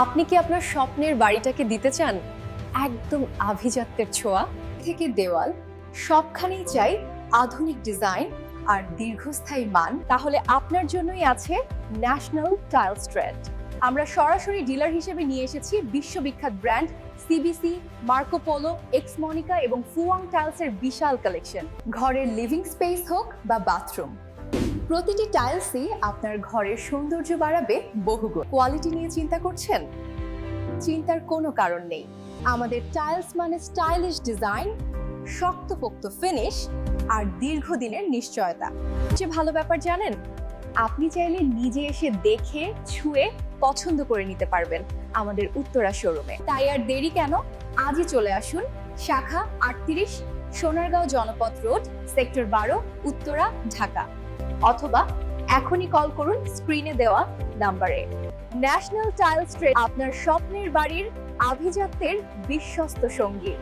আপনি কি আপনার স্বপ্নের বাড়িটাকে দিতে চান একদম আভিজাত্যের ছোঁয়া? থেকে দেওয়াল সবখানেই চাই আধুনিক ডিজাইন আর দীর্ঘস্থায়ী মান। তাহলে আপনার জন্যই আছে ন্যাশনাল টাইলস ট্রেন্ড। আমরা সরাসরি ডিলার হিসেবে নিয়ে এসেছি বিশ্ববিখ্যাত brand CBC, Marco polo, x Monika এবং ফুয়াং টাইলসের বিশাল কালেকশন। ঘরের লিভিং স্পেস হোক বা বাথরুম, প্রতিটি টাইলসই আপনার ঘরের সৌন্দর্য বাড়াবে বহুগুণ। কোয়ালিটি নিয়ে চিন্তা করছেন? চিন্তার কোনো কারণ নেই। আমাদের টাইলস মানে স্টাইলিশ ডিজাইন, শক্তপোক্ত ফিনিশ আর দীর্ঘদিনের নিশ্চয়তা। যে ভালো ব্যাপার জানেন, আপনি চাইলে নিজে এসে দেখে ছুঁয়ে পছন্দ করে নিতে পারবেন আমাদের উত্তরা শোরুমে। তাই আর দেরি কেন, আজই চলে আসুন শাখা 38, সোনারগাঁও জনপথ রোড, সেক্টর 12, উত্তরা, ঢাকা। অথবা এখনই কল করুন স্ক্রিনে দেওয়া নাম্বারে। ন্যাশনাল টাইলস ট্রেড, আপনার স্বপ্নের বাড়ির আভিজাত্যের বিশ্বস্ত সঙ্গী।